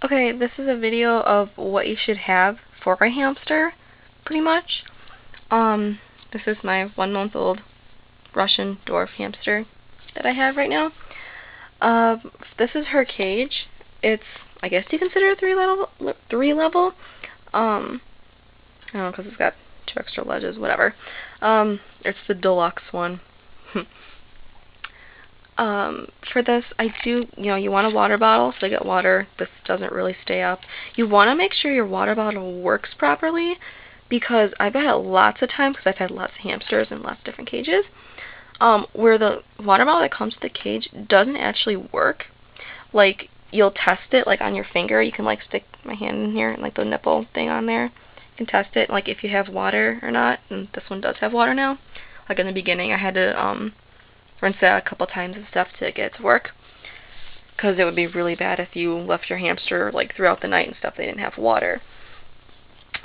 Okay, this is a video of what you should have for a hamster, pretty much. This is my 1-month-old Russian dwarf hamster that I have right now. This is her cage. It's, I guess you consider it three level. I don't know, because it's got 2 extra ledges, whatever. It's the deluxe one. For this, I do, you want a water bottle, so I get water. This doesn't really stay up. You want to make sure your water bottle works properly, because I've had lots of times, because I've had lots of hamsters in lots of different cages, where the water bottle that comes with the cage doesn't actually work. Like, you'll test it, like, on your finger. You can, like, stick my hand in here, and, like, the nipple thing on there. You can test it, like, if you have water or not, and this one does have water now. Like, in the beginning, I had to, rinse that a couple times and stuff to get it to work, because it would be really bad if you left your hamster like throughout the night and stuff, they didn't have water.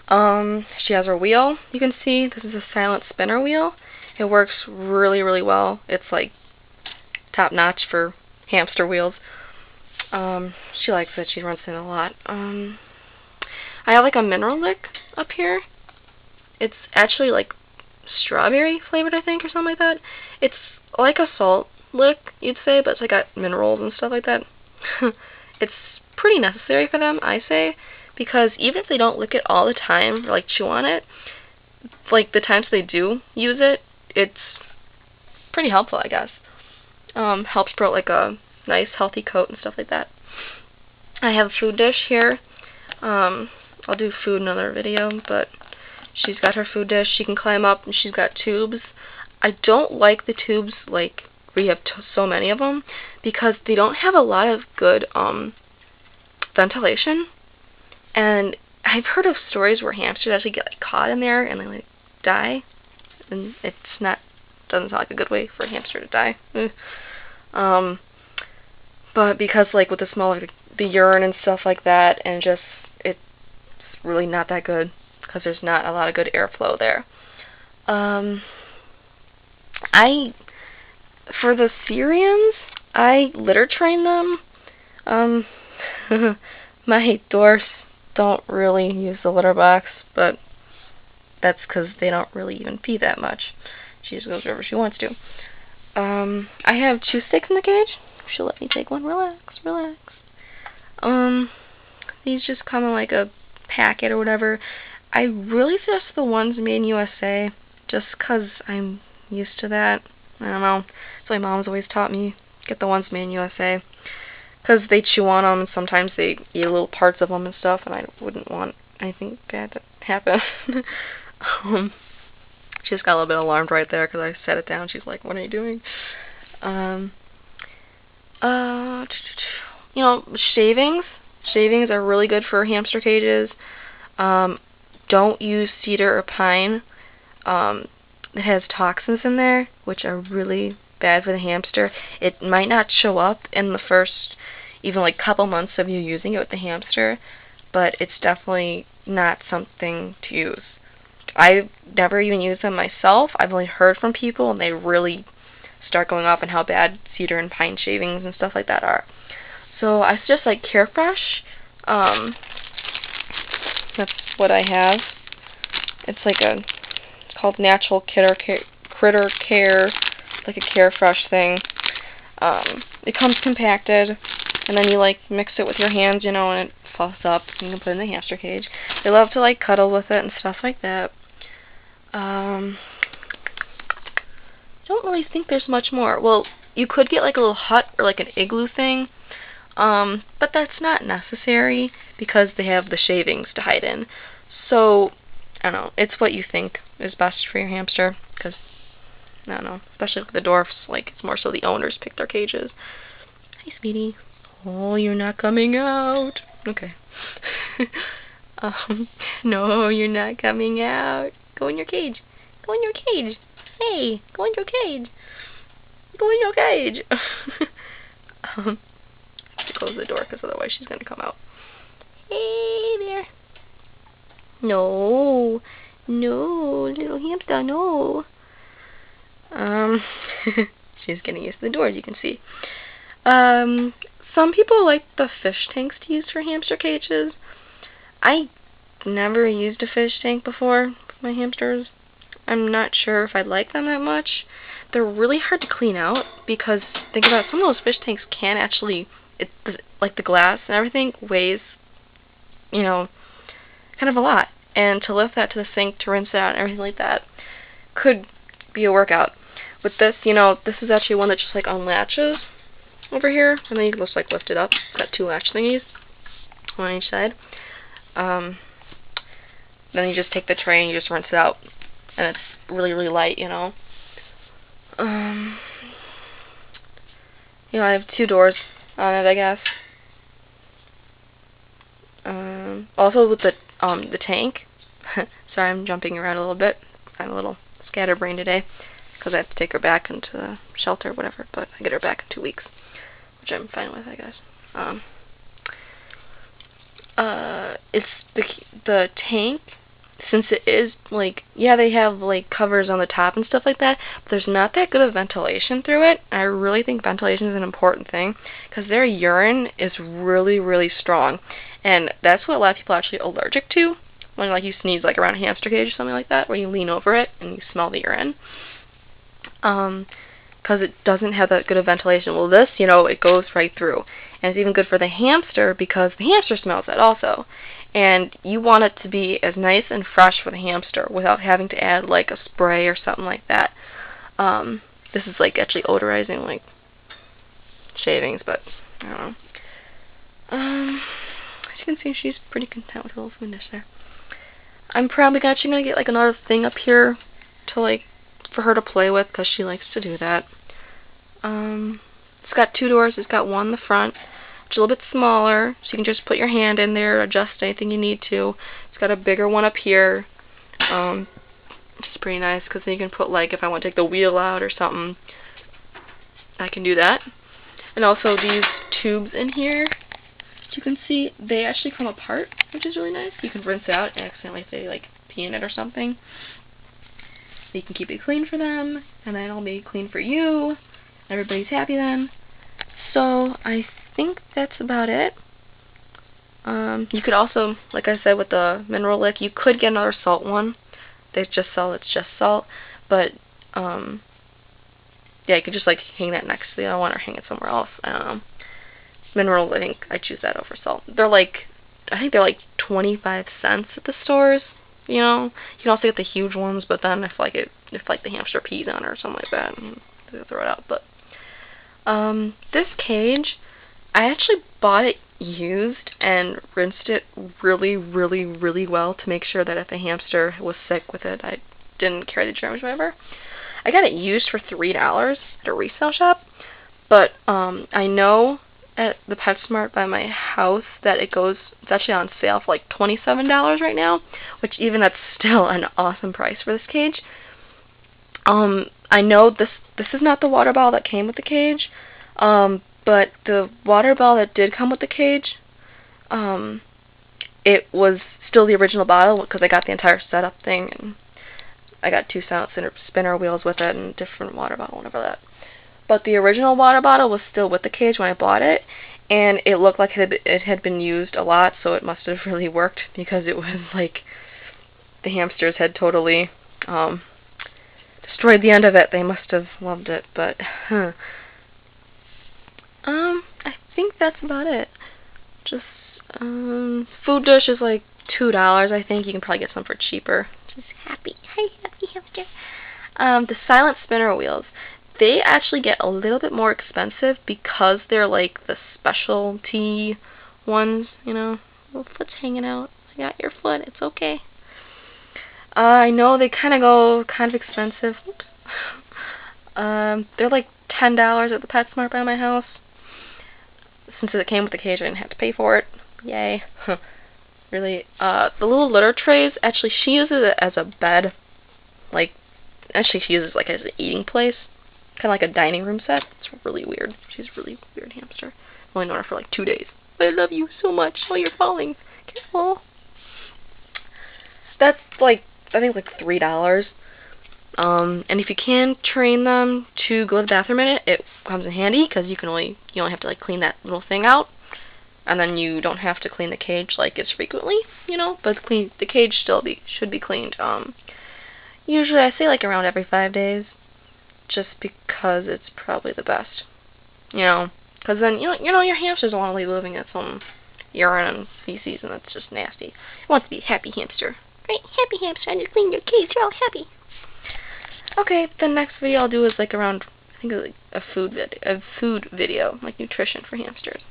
She has her wheel. You can see this is a silent spinner wheel. It works really, really well. It's like top notch for hamster wheels. She likes it. She runs in a lot. I have like a mineral lick up here. It's actually like strawberry flavored, I think, or something like that. It's like a salt lick, you'd say, but it's like got minerals and stuff like that. It's pretty necessary for them, I say, because even if they don't lick it all the time, or like chew on it, like the times they do use it, it's pretty helpful, I guess. Helps promote like a nice healthy coat and stuff like that. I have a food dish here. I'll do food in another video, but she's got her food dish. She can climb up, and she's got tubes. I don't like the tubes, like, where you have so many of them, because they don't have a lot of good ventilation. And I've heard of stories where hamsters actually get like caught in there and they like die, and doesn't sound like a good way for a hamster to die. But because like with the smell of the urine and stuff like that, and just it's really not that good, because there's not a lot of good airflow there. For the Syrians, I litter train them. My dwarfs don't really use the litter box, but that's because they don't really even pee that much. She just goes wherever she wants to. I have 2 sticks in the cage. She'll let me take one. Relax, relax. These just come in like a packet or whatever. I really suggest the ones made in USA, just because I'm used to that. I don't know. So my mom's always taught me, get the ones made in USA. Because they chew on them, and sometimes they eat little parts of them and stuff, and I wouldn't want anything bad to happen. She just got a little bit alarmed right there, because I set it down. She's like, what are you doing? Shavings. Shavings are really good for hamster cages. Don't use cedar or pine. It has toxins in there, which are really bad for the hamster. It might not show up in the first, even like couple months of you using it with the hamster, but it's definitely not something to use. I've never even used them myself. I've only heard from people, and they really start going off on how bad cedar and pine shavings and stuff like that are. So I suggest like Carefresh. That's what I have. It's like it's called Natural Critter Care, like a Carefresh thing. It comes compacted, and then you like mix it with your hands, and it fluffs up, and you can put it in the hamster cage. They love to like cuddle with it and stuff like that. Don't really think there's much more. Well, you could get like a little hut or like an igloo thing, but that's not necessary because they have the shavings to hide in. So, I don't know, it's what you think is best for your hamster, because, I don't know, especially with the dwarfs, like, it's more so the owners pick their cages. Hi, sweetie. Oh, you're not coming out. Okay. No, you're not coming out. Go in your cage. Go in your cage. Hey, go in your cage. Go in your cage. I have to close the door, because otherwise she's going to come out. Hey there. No, little hamster, no. She's getting used to the door, as you can see. some people like the fish tanks to use for hamster cages. I never used a fish tank before for my hamsters. I'm not sure if I like them that much. They're really hard to clean out because, think about it, some of those fish tanks can actually, like the glass and everything weighs, you know, kind of a lot. And to lift that to the sink, to rinse it out and everything like that could be a workout. With this, you know, this is actually one that just like unlatches over here, and then you can just like lift it up. It's got two latch thingies, one on each side. Then you just take the tray and you just rinse it out, and it's really, really light, you know. You know, I have two doors on it, I guess. Also with the tank. Sorry, I'm jumping around a little bit. I'm a little scatterbrained today because I have to take her back into the shelter or whatever, but I get her back in 2 weeks, which I'm fine with, I guess. It's the tank, since it is like, yeah, they have like covers on the top and stuff like that, but there's not that good of ventilation through it. I really think ventilation is an important thing because their urine is really, really strong, and that's what a lot of people are actually allergic to when like you sneeze like around a hamster cage or something like that, where you lean over it and you smell the urine. Because it doesn't have that good of ventilation. Well, this, you know, it goes right through. And it's even good for the hamster because the hamster smells it also. And you want it to be as nice and fresh for the hamster without having to add like a spray or something like that. This is like actually odorizing like shavings, but I don't know. As you can see, she's pretty content with her little food dish there. I'm probably actually going to get like another thing up here to like for her to play with because she likes to do that. It's got two doors. It's got one in the front, which is a little bit smaller, so you can just put your hand in there, adjust anything you need to. It's got a bigger one up here, which is pretty nice because then you can put like, if I want to take the wheel out or something, I can do that. And also these tubes in here, as you can see, they actually come apart, which is really nice. You can rinse it out and accidentally say like pee in it or something. You can keep it clean for them, and then it'll be clean for you. Everybody's happy then. So I think that's about it. You could also, like I said with the mineral lick, you could get another salt one. They just sell it's just salt, but yeah, you could just like hang that next to the other one or hang it somewhere else. I don't know. Mineral lick, I choose that over salt. They're like, I think they're like 25 cents at the stores. You know, you can also get the huge ones, but then if like the hamster pees on it or something like that, they'll throw it out. But this cage, I actually bought it used and rinsed it really, really, really well to make sure that if a hamster was sick with it, I didn't carry the germs or whatever. I got it used for $3 at a resale shop, but I know at the PetSmart by my house that it's actually on sale for like $27 right now, which even that's still an awesome price for this cage. I know this is not the water bottle that came with the cage, but the water bottle that did come with the cage, it was still the original bottle because I got the entire setup thing, and I got 2 silent spinner wheels with it and different water bottle and whatever that. But the original water bottle was still with the cage when I bought it, and it looked like it had been used a lot, so it must have really worked because it was like the hamsters had totally destroyed the end of it. They must have loved it, but I think that's about it. Just food dish is like $2. I think you can probably get some for cheaper. Just happy, hi happy hamster. The silent spinner wheels, they actually get a little bit more expensive because they're like the specialty ones, you know. Little foot's hanging out. I got your foot, it's okay. I know they kind of expensive. Oops. They're like $10 at the PetSmart by my house. Since it came with the cage, I didn't have to pay for it. Yay. Really. The little litter trays, actually she uses it as a bed. Like, actually she uses it like as an eating place. Kind of like a dining room set. It's really weird. She's a really weird hamster. I've only known her for like 2 days. But I love you so much. Oh, you're falling. Careful. That's like, I think like $3. And if you can train them to go to the bathroom in it, it comes in handy because you only have to like clean that little thing out, and then you don't have to clean the cage like as frequently, But the cage should be cleaned. Usually I say like around every 5 days, just because it's probably the best, Because then your hamsters don't want to be living in some urine and feces, and that's just nasty. It wants to be a happy hamster. Right, happy hamster, and you clean your cage, you're all happy. Okay, the next video I'll do is like around, I think it's like a food video, like nutrition for hamsters.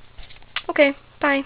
Okay, bye.